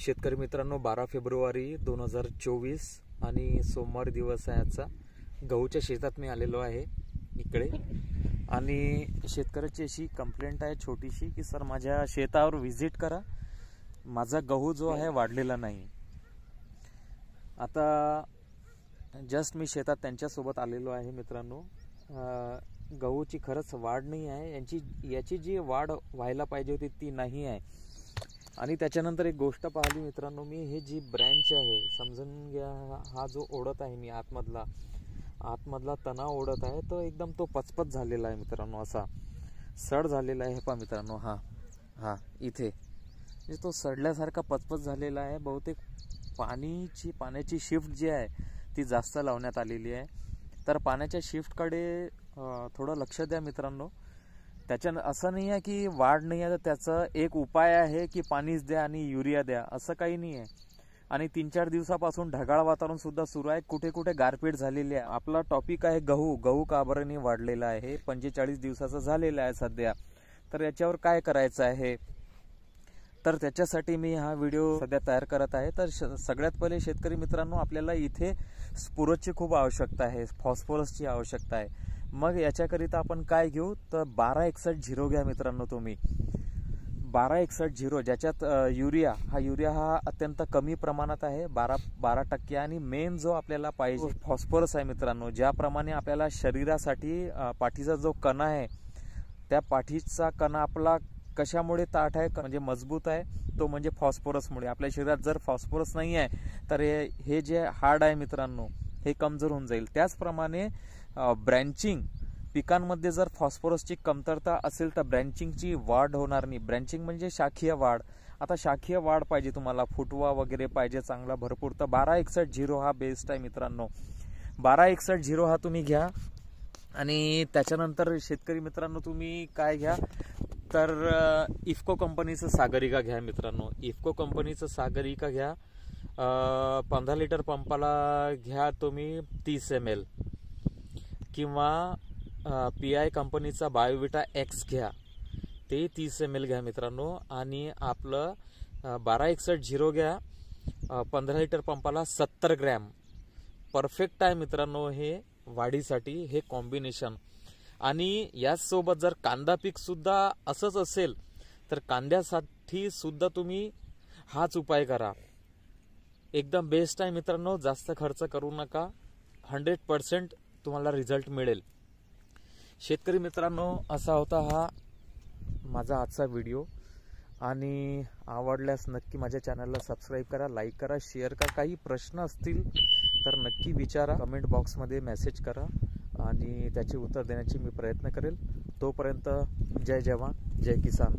शेतकरी मित्रांनो, 12 फेब्रुवारी 2024 आणि सोमवार दिवस आहे आजचा। गहूच्या शेतात मी आलेलो आहे इकडे आणि शेतकऱ्याची अशी कंप्लेंट आहे छोटीशी की सर माझ्या शेतावर व्हिजिट करा, माझा गहू जो आहे वाढलेला नाही। आता जस्ट मी शेतात त्यांच्या सोबत आलेलो आहे मित्रांनो। गहूची खरंच वाढ नाही आहे, याची जी वाढ व्हायला पाहिजे होती ती नाही आहे। आणि त्याच्यानंतर एक गोष्ट पाहिली मित्रांनो, मी हे जी ब्रँच आहे समजून घ्या, हा जो ओढत आहे मी आतमधला तना ओढत आहे तो एकदम तो पचपच झालेला आहे मित्रांनो, असा सड झालेला आहे। पहा मित्रांनो, हा इथे म्हणजे तो सडल्यासारखा पचपच झालेला आहे। बहुतेक पाण्याची शिफ्ट जी आहे ती जास्त लावण्यात आलेली आहे। तर पाण्याच्या शिफ्टकडे थोडं लक्ष द्या मित्रांनो। त्याच्या असं नाही आहे की वाढ नाही आहे तर त्याचा एक उपाय आहे की पाणीच द्या आणि युरिया द्या, असं काही नाही आहे। आणि 3-4 दिवसापासून ढगाळ वातावरण सुद्धा सुरू आहे, कुठे कुठे गारपीट झालेली आहे। आपला टॉपिक आहे गहू का बरं नाही वाढलेला आहे, 45 दिवसाचा झालेला आहे सध्या। तर याच्यावर काय करायचं आहे, तर त्याच्यासाठी मी हा व्हिडिओ सध्या तयार करत आहे। तर सगळ्यात पहिले शेतकरी मित्रांनो, आपल्याला इथे स्पुरसची खूप आवश्यकता आहे, फॉस्फरसची आवश्यकता आहे। मग याच्याकरिता आपण काय घेऊ, तर 1261 घ्या मित्रांनो तुम्ही। 1261 ज्याच्यात युरिया हा अत्यंत कमी प्रमाणात आहे, 12% आणि मेन जो आपल्याला पाहिजे फॉस्फरस आहे मित्रांनो। ज्याप्रमाणे आपल्याला शरीरासाठी पाठीचा जो कणा आहे, त्या पाठीचा कणा आपला कशामुळे ताठ आहे म्हणजे मजबूत आहे, तो म्हणजे फॉस्फरसमुळे। आपल्या शरीरात जर फॉस्फरस नाही आहे तर हे जे हाड आहे मित्रांनो हे कमजोर होऊन जाईल। त्याचप्रमाणे ब्रँचिंग पिकांमध्ये जर फॉस्फरसची कमतरता असेल तर ब्रँचिंगची वाढ होणार नाही। ब्रँचिंग म्हणजे शाखीय वाढ। आता शाखीय वाढ पाहिजे तुम्हाला, फुटवा वगैरे पाहिजे चांगला भरपूर, तर 1261 हा बेस्ट आहे मित्रांनो। 1261 हा तुम्ही घ्या। आणि त्याच्यानंतर शेतकरी मित्रांनो तुम्ही काय घ्या, तर इफ्को कंपनीचं सागरिका घ्या मित्रांनो। इफ्को कंपनीचं सागरिका घ्या, 15 लिटर पंपाला घ्या तुम्ही 30 ml, किंवा PI कंपनीचा बायोविटा एक्स घ्या, ते 30 ml घ्या मित्रांनो। आणि आपलं 1261 घ्या, 15 लिटर पंपाला 70 ग्रॅम, परफेक्ट आहे मित्रांनो हे वाढीसाठी हे कॉम्बिनेशन। आणि याचसोबत जर कांदा पीक सुद्धा असंच असेल तर कांद्यासाठी सुद्धा तुम्ही हाच उपाय करा, एकदम बेस्ट आहे मित्रांनो। जास्त खर्च करू नका, 100% तुम्हाला रिझल्ट मिळेल। शेतकरी मित्रांनो, असा होता हा माझा आजचा व्हिडिओ, आणि आवडल्यास नक्की माझ्या चॅनलला सबस्क्राईब करा, लाईक करा, शेअर करा। काही प्रश्न असतील तर नक्की विचारा, कमेंट बॉक्समध्ये मेसेज करा आणि त्याचे उत्तर देण्याची मी प्रयत्न करेल। तोपर्यंत जय जवान जय किसान।